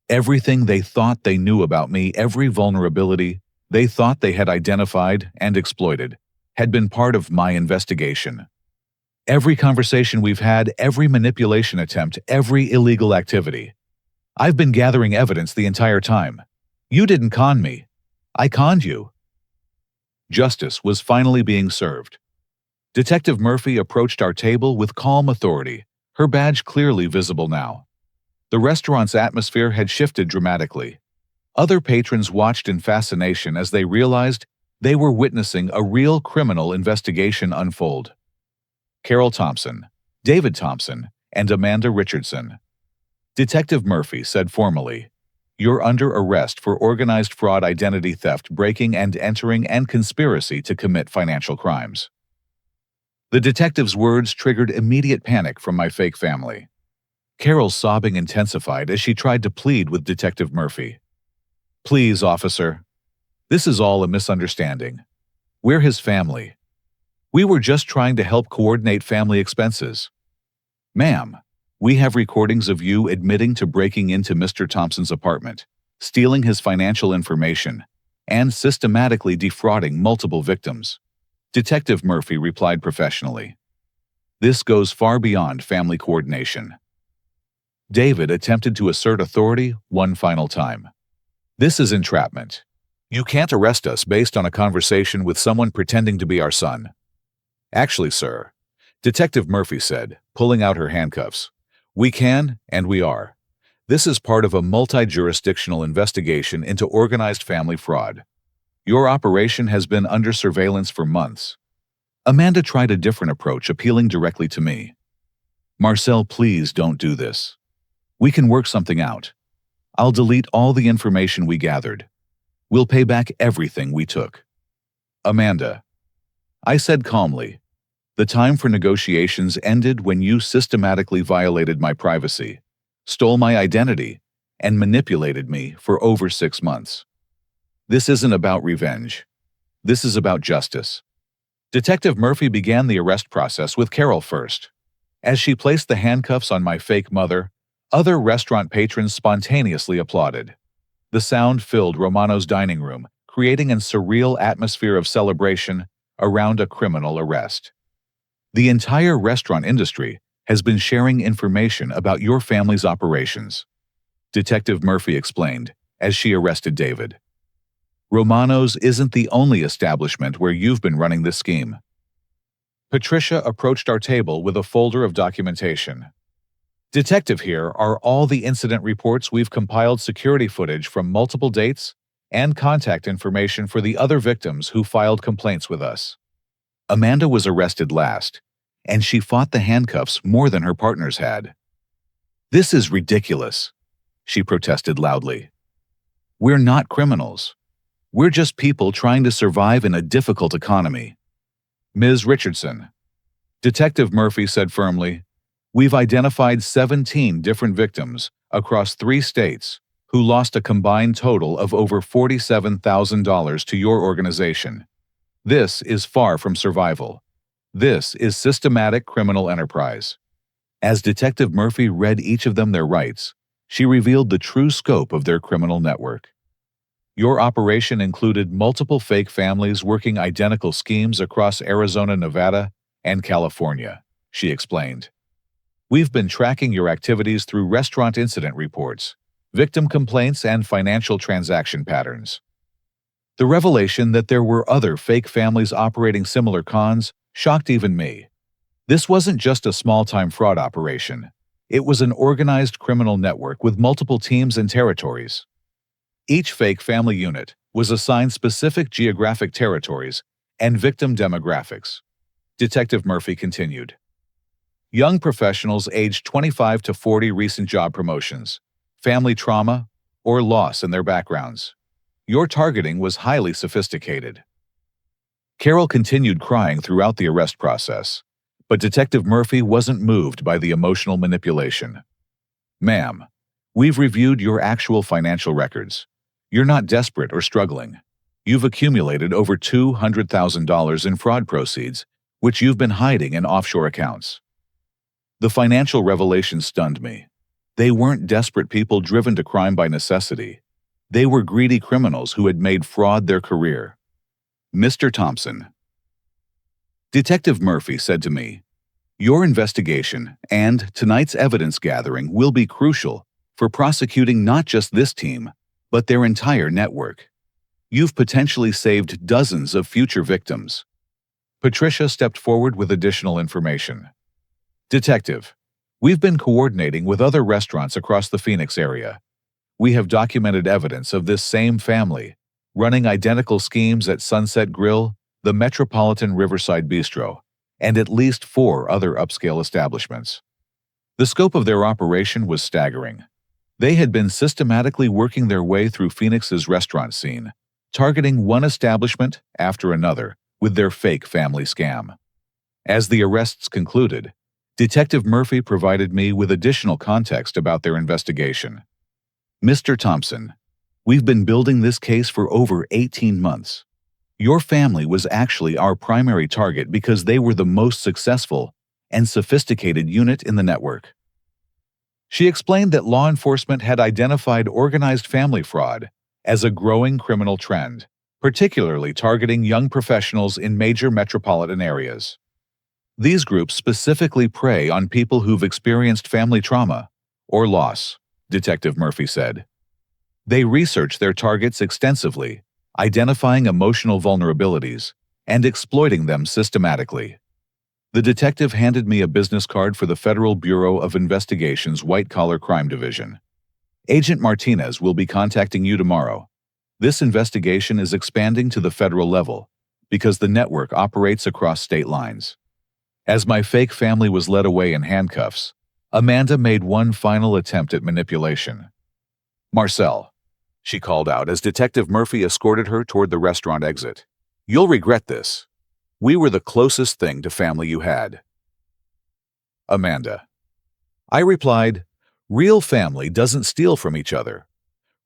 A: Everything they thought they knew about me, every vulnerability they thought they had identified and exploited, had been part of my investigation. Every conversation we've had, every manipulation attempt, every illegal activity. I've been gathering evidence the entire time. You didn't con me. I conned you. Justice was finally being served. Detective Murphy approached our table with calm authority, her badge clearly visible now. The restaurant's atmosphere had shifted dramatically. Other patrons watched in fascination as they realized they were witnessing a real criminal investigation unfold. Carol Thompson, David Thompson, and Amanda Richardson. Detective Murphy said formally, "You're under arrest for organized fraud, identity theft, breaking and entering, and conspiracy to commit financial crimes." The detective's words triggered immediate panic from my fake family. Carol's sobbing intensified as she tried to plead with Detective Murphy. "Please, officer. This is all a misunderstanding. We're his family. We were just trying to help coordinate family expenses. Ma'am, we have recordings of you admitting to breaking into Mr. Thompson's apartment, stealing his financial information, and systematically defrauding multiple victims." Detective Murphy replied professionally. "This goes far beyond family coordination." David attempted to assert authority one final time. "This is entrapment. You can't arrest us based on a conversation with someone pretending to be our son." "Actually, sir," Detective Murphy said, pulling out her handcuffs, "we can and we are. This is part of a multi-jurisdictional investigation into organized family fraud. Your operation has been under surveillance for months." Amanda tried a different approach, appealing directly to me. "Marcel, please don't do this. We can work something out. I'll delete all the information we gathered. We'll pay back everything we took." "Amanda," I said calmly, "the time for negotiations ended when you systematically violated my privacy, stole my identity, and manipulated me for over 6 months. This isn't about revenge. This is about justice." Detective Murphy began the arrest process with Carol first. As she placed the handcuffs on my fake mother, other restaurant patrons spontaneously applauded. The sound filled Romano's dining room, creating a surreal atmosphere of celebration around a criminal arrest. "The entire restaurant industry has been sharing information about your family's operations," Detective Murphy explained as she arrested David. "Romano's isn't the only establishment where you've been running this scheme." Patricia approached our table with a folder of documentation. "Detective, here are all the incident reports. We've compiled security footage from multiple dates and contact information for the other victims who filed complaints with us." Amanda was arrested last, and she fought the handcuffs more than her partners had. "This is ridiculous," she protested loudly. "We're not criminals. We're just people trying to survive in a difficult economy." "Ms. Richardson," Detective Murphy said firmly, "we've identified 17 different victims across 3 states who lost a combined total of over $47,000 to your organization. This is far from survival. This is systematic criminal enterprise." As Detective Murphy read each of them their rights, she revealed the true scope of their criminal network. "Your operation included multiple fake families working identical schemes across Arizona, Nevada, and California," she explained. "We've been tracking your activities through restaurant incident reports, victim complaints, and financial transaction patterns." The revelation that there were other fake families operating similar cons shocked even me. This wasn't just a small-time fraud operation. It was an organized criminal network with multiple teams and territories. Each fake family unit was assigned specific geographic territories and victim demographics. Detective Murphy continued. "Young professionals aged 25 to 40, recent job promotions, family trauma, or loss in their backgrounds. Your targeting was highly sophisticated." Carol continued crying throughout the arrest process, but Detective Murphy wasn't moved by the emotional manipulation. "Ma'am, we've reviewed your actual financial records. You're not desperate or struggling. You've accumulated over $200,000 in fraud proceeds, which you've been hiding in offshore accounts." The financial revelation stunned me. They weren't desperate people driven to crime by necessity. They were greedy criminals who had made fraud their career. "Mr. Thompson," Detective Murphy said to me, "Your investigation and tonight's evidence gathering will be crucial for prosecuting not just this team, but their entire network. You've potentially saved dozens of future victims." Patricia stepped forward with additional information. "Detective, we've been coordinating with other restaurants across the Phoenix area. We have documented evidence of this same family, running identical schemes at Sunset Grill, the Metropolitan Riverside Bistro, and at least 4 other upscale establishments." The scope of their operation was staggering. They had been systematically working their way through Phoenix's restaurant scene, targeting one establishment after another with their fake family scam. As the arrests concluded, Detective Murphy provided me with additional context about their investigation. "Mr. Thompson, we've been building this case for over 18 months. Your family was actually our primary target because they were the most successful and sophisticated unit in the network." She explained that law enforcement had identified organized family fraud as a growing criminal trend, particularly targeting young professionals in major metropolitan areas. "These groups specifically prey on people who've experienced family trauma or loss," Detective Murphy said. "They research their targets extensively, identifying emotional vulnerabilities and exploiting them systematically." The detective handed me a business card for the Federal Bureau of Investigation's White-Collar Crime Division. "Agent Martinez will be contacting you tomorrow. This investigation is expanding to the federal level because the network operates across state lines." As my fake family was led away in handcuffs, Amanda made one final attempt at manipulation. "Marcel," she called out as Detective Murphy escorted her toward the restaurant exit, "you'll regret this. We were the closest thing to family you had." Amanda. I replied, "Real family doesn't steal from each other.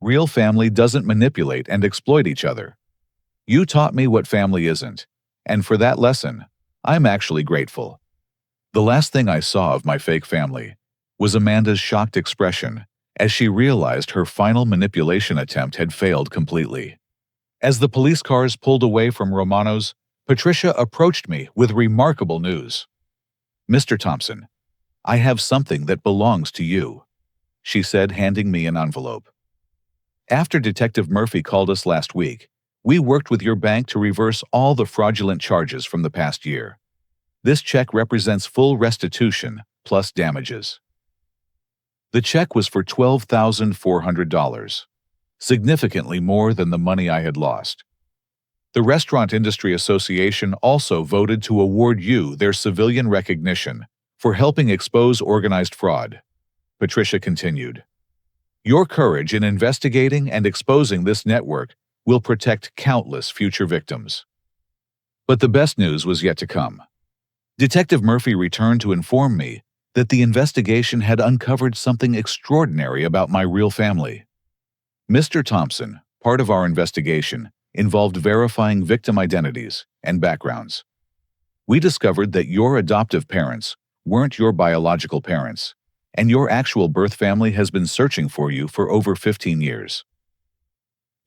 A: Real family doesn't manipulate and exploit each other. You taught me what family isn't, and for that lesson, I'm actually grateful." The last thing I saw of my fake family was Amanda's shocked expression as she realized her final manipulation attempt had failed completely. As the police cars pulled away from Romano's, Patricia approached me with remarkable news. "Mr. Thompson, I have something that belongs to you," she said, handing me an envelope. "After Detective Murphy called us last week, we worked with your bank to reverse all the fraudulent charges from the past year. This check represents full restitution plus damages." The check was for $12,400, significantly more than the money I had lost. The Restaurant Industry Association also voted to award you their civilian recognition for helping expose organized fraud. Patricia continued, "Your courage in investigating and exposing this network will protect countless future victims." But the best news was yet to come. Detective Murphy returned to inform me that the investigation had uncovered something extraordinary about my real family. "Mr. Thompson, part of our investigation involved verifying victim identities and backgrounds. We discovered that your adoptive parents weren't your biological parents, and your actual birth family has been searching for you for over 15 years.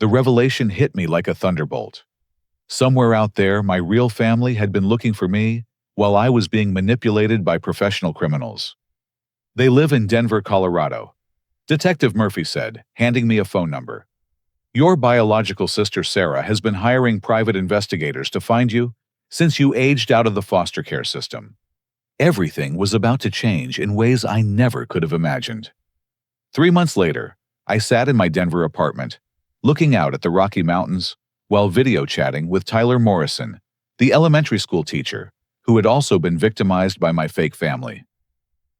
A: The revelation hit me like a thunderbolt. Somewhere out there, my real family had been looking for me while I was being manipulated by professional criminals. They live in Denver, Colorado," Detective Murphy said, handing me a phone number. "Your biological sister Sarah has been hiring private investigators to find you since you aged out of the foster care system." Everything was about to change in ways I never could have imagined. 3 months later, I sat in my Denver apartment, looking out at the Rocky Mountains, while video chatting with Tyler Morrison, the elementary school teacher, who had also been victimized by my fake family.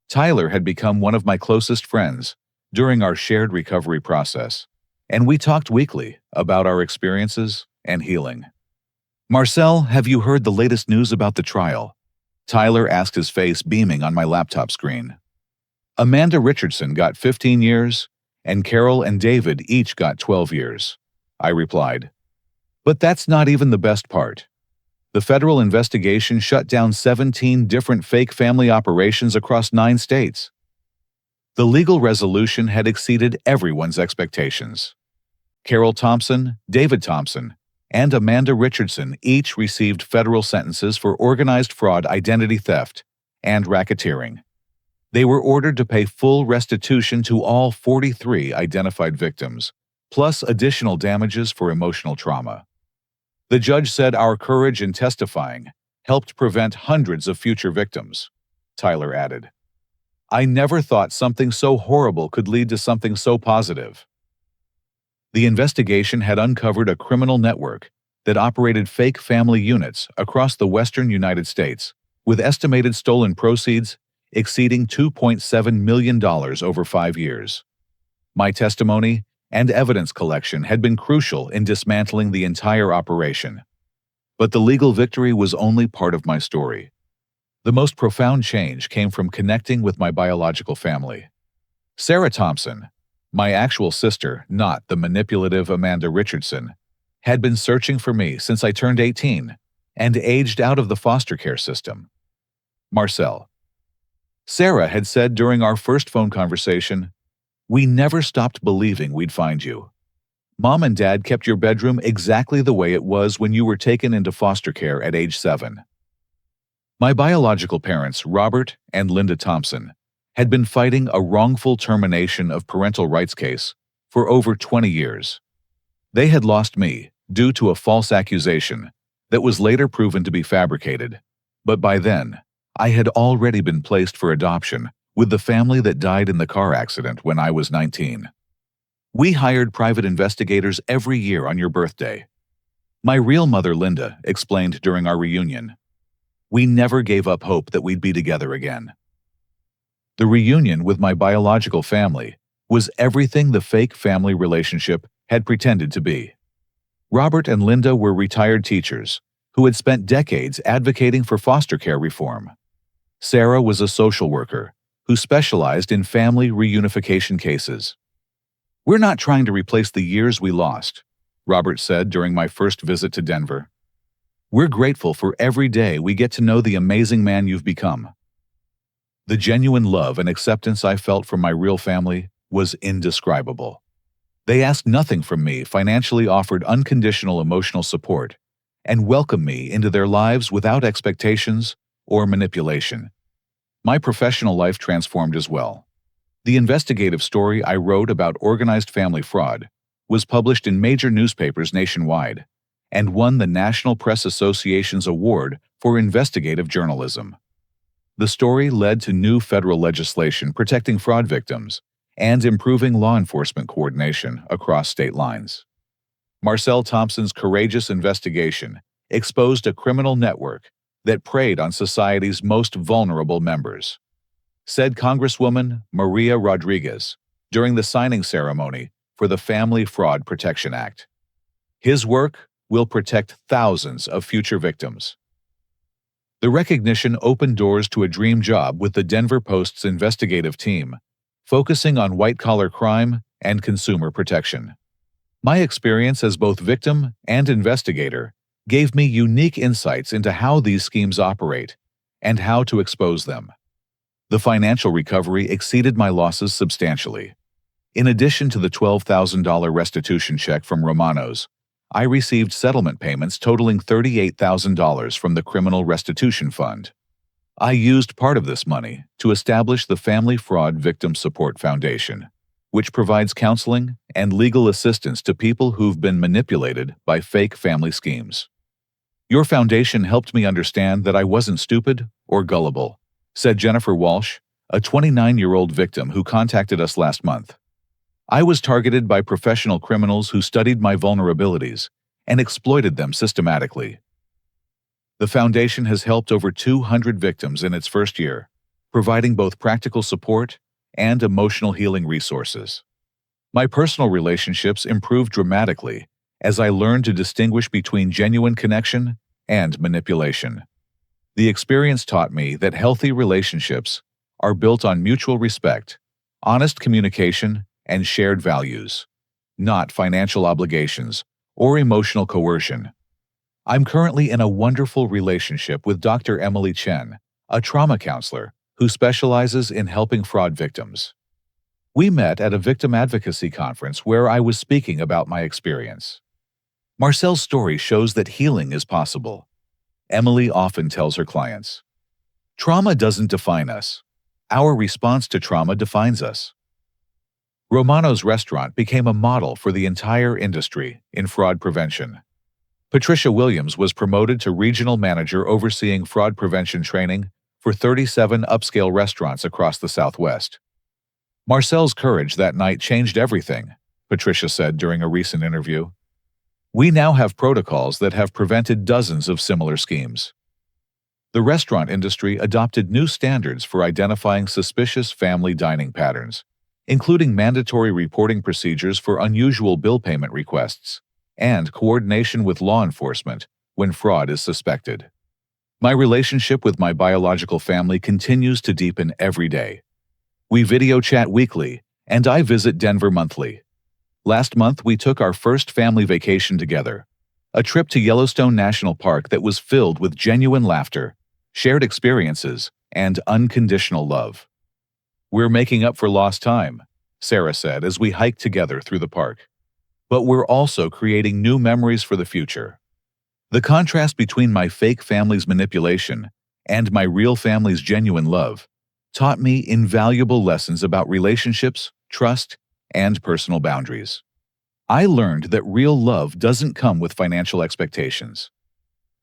A: Tyler had become one of my closest friends during our shared recovery process, and we talked weekly about our experiences and healing. "Marcel, have you heard the latest news about the trial?" Tyler asked, his face beaming on my laptop screen. "Amanda Richardson got 15 years, and Carol and David each got 12 years, I replied. "But that's not even the best part. The federal investigation shut down 17 different fake family operations across 9 states. The legal resolution had exceeded everyone's expectations. Carol Thompson, David Thompson, and Amanda Richardson each received federal sentences for organized fraud, identity theft, and racketeering. They were ordered to pay full restitution to all 43 identified victims, plus additional damages for emotional trauma. The judge said our courage in testifying helped prevent hundreds of future victims, Tyler added. I never thought something so horrible could lead to something so positive. The investigation had uncovered a criminal network that operated fake family units across the western United States, with estimated stolen proceeds exceeding $2.7 million over 5 years. My testimony and evidence collection had been crucial in dismantling the entire operation. But the legal victory was only part of my story. The most profound change came from connecting with my biological family. Sarah Thompson, my actual sister, not the manipulative Amanda Richardson, had been searching for me since I turned 18 and aged out of the foster care system. Marcel. Sarah had said during our first phone conversation, "We never stopped believing we'd find you. Mom and Dad kept your bedroom exactly the way it was when you were taken into foster care at age 7. My biological parents, Robert and Linda Thompson, had been fighting a wrongful termination of parental rights case for over 20 years. They had lost me due to a false accusation that was later proven to be fabricated, but by then, I had already been placed for adoption with the family that died in the car accident when I was 19. We hired private investigators every year on your birthday. My real mother, Linda, explained during our reunion. We never gave up hope that we'd be together again. The reunion with my biological family was everything the fake family relationship had pretended to be. Robert and Linda were retired teachers who had spent decades advocating for foster care reform. Sarah was a social worker who specialized in family reunification cases. We're not trying to replace the years we lost, Robert said during my first visit to Denver. We're grateful for every day we get to know the amazing man you've become. The genuine love and acceptance I felt from my real family was indescribable. They asked nothing from me, financially offered unconditional emotional support, and welcomed me into their lives without expectations or manipulation. My professional life transformed as well. The investigative story I wrote about organized family fraud was published in major newspapers nationwide and won the National Press Association's Award for Investigative Journalism. The story led to new federal legislation protecting fraud victims and improving law enforcement coordination across state lines. Marcel Thompson's courageous investigation exposed a criminal network that preyed on society's most vulnerable members, said Congresswoman Maria Rodriguez during the signing ceremony for the Family Fraud Protection Act. His work will protect thousands of future victims. The recognition opened doors to a dream job with the Denver Post's investigative team, focusing on white-collar crime and consumer protection. My experience as both victim and investigator gave me unique insights into how these schemes operate and how to expose them. The financial recovery exceeded my losses substantially. In addition to the $12,000 restitution check from Romanos, I received settlement payments totaling $38,000 from the Criminal Restitution Fund. I used part of this money to establish the Family Fraud Victim Support Foundation, which provides counseling and legal assistance to people who've been manipulated by fake family schemes. Your foundation helped me understand that I wasn't stupid or gullible, said Jennifer Walsh, a 29-year-old victim who contacted us last month. I was targeted by professional criminals who studied my vulnerabilities and exploited them systematically. The foundation has helped over 200 victims in its first year, providing both practical support and emotional healing resources. My personal relationships improved dramatically as I learned to distinguish between genuine connection and manipulation. The experience taught me that healthy relationships are built on mutual respect, honest communication, and shared values, not financial obligations or emotional coercion. I'm currently in a wonderful relationship with Dr. Emily Chen, a trauma counselor who specializes in helping fraud victims. We met at a victim advocacy conference where I was speaking about my experience. Marcel's story shows that healing is possible. Emily often tells her clients, "Trauma doesn't define us. Our response to trauma defines us." Romano's restaurant became a model for the entire industry in fraud prevention. Patricia Williams was promoted to regional manager overseeing fraud prevention training for 37 upscale restaurants across the Southwest. Marcel's courage that night changed everything, Patricia said during a recent interview. "We now have protocols that have prevented dozens of similar schemes." The restaurant industry adopted new standards for identifying suspicious family dining patterns, including mandatory reporting procedures for unusual bill payment requests and coordination with law enforcement when fraud is suspected. My relationship with my biological family continues to deepen every day. We video chat weekly, and I visit Denver monthly. Last month, we took our first family vacation together, a trip to Yellowstone National Park that was filled with genuine laughter, shared experiences, and unconditional love. "We're making up for lost time," Sarah said as we hiked together through the park. "But we're also creating new memories for the future." The contrast between my fake family's manipulation and my real family's genuine love taught me invaluable lessons about relationships, trust, and personal boundaries. I learned that real love doesn't come with financial expectations.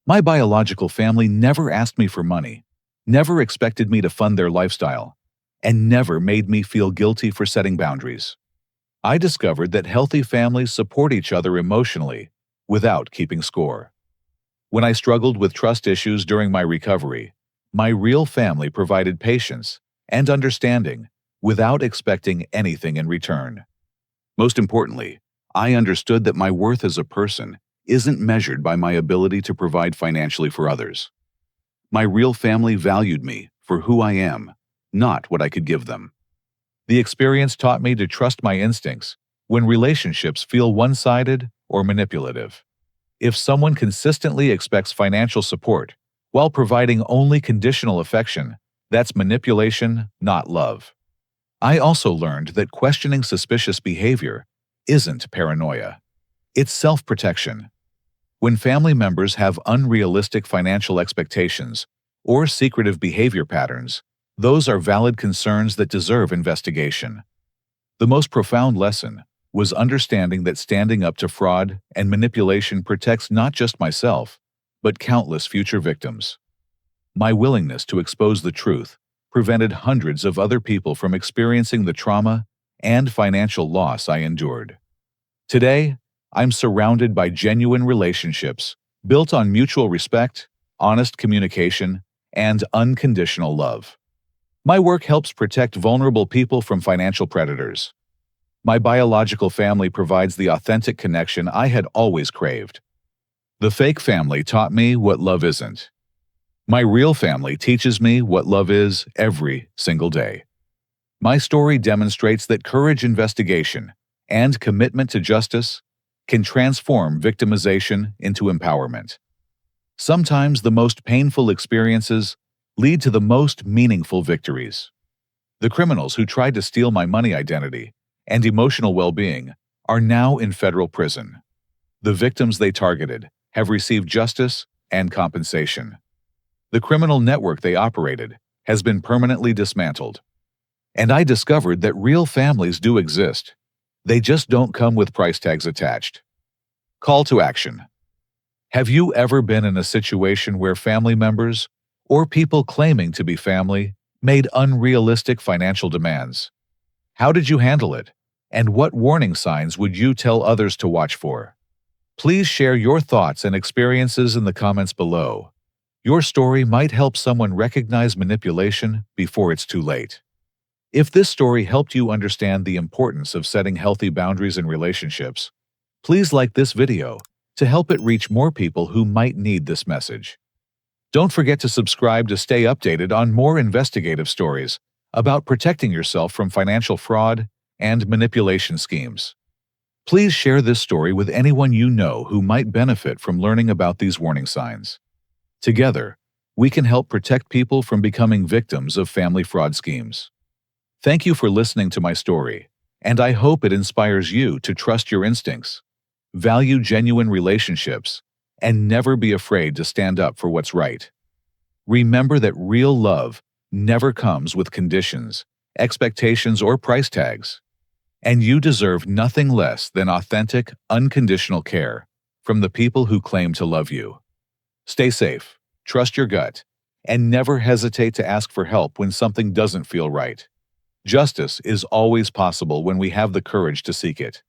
A: My biological family never asked me for money, never expected me to fund their lifestyle, and never made me feel guilty for setting boundaries. I discovered that healthy families support each other emotionally without keeping score. When I struggled with trust issues during my recovery, my real family provided patience and understanding without expecting anything in return. Most importantly, I understood that my worth as a person isn't measured by my ability to provide financially for others. My real family valued me for who I am, not what I could give them. The experience taught me to trust my instincts when relationships feel one-sided or manipulative. If someone consistently expects financial support while providing only conditional affection, that's manipulation, not love. I also learned that questioning suspicious behavior isn't paranoia. It's self-protection. When family members have unrealistic financial expectations or secretive behavior patterns, those are valid concerns that deserve investigation. The most profound lesson was understanding that standing up to fraud and manipulation protects not just myself, but countless future victims. My willingness to expose the truth prevented hundreds of other people from experiencing the trauma and financial loss I endured. Today, I'm surrounded by genuine relationships built on mutual respect, honest communication, and unconditional love. My work helps protect vulnerable people from financial predators. My biological family provides the authentic connection I had always craved. The fake family taught me what love isn't. My real family teaches me what love is every single day. My story demonstrates that courage, investigation, and commitment to justice can transform victimization into empowerment. Sometimes the most painful experiences lead to the most meaningful victories. The criminals who tried to steal my money identity and emotional well-being are now in federal prison. The victims they targeted have received justice and compensation. The criminal network they operated has been permanently dismantled. And I discovered that real families do exist. They just don't come with price tags attached. Call to action. Have you ever been in a situation where family members, or people claiming to be family, made unrealistic financial demands? How did you handle it? And what warning signs would you tell others to watch for? Please share your thoughts and experiences in the comments below. Your story might help someone recognize manipulation before it's too late. If this story helped you understand the importance of setting healthy boundaries in relationships, please like this video to help it reach more people who might need this message. Don't forget to subscribe to stay updated on more investigative stories about protecting yourself from financial fraud and manipulation schemes. Please share this story with anyone you know who might benefit from learning about these warning signs. Together, we can help protect people from becoming victims of family fraud schemes. Thank you for listening to my story, and I hope it inspires you to trust your instincts. value genuine relationships, and never be afraid to stand up for what's right. Remember that real love never comes with conditions, expectations, or price tags. And you deserve nothing less than authentic, unconditional care from the people who claim to love you. Stay safe, trust your gut, and never hesitate to ask for help when something doesn't feel right. Justice is always possible when we have the courage to seek it.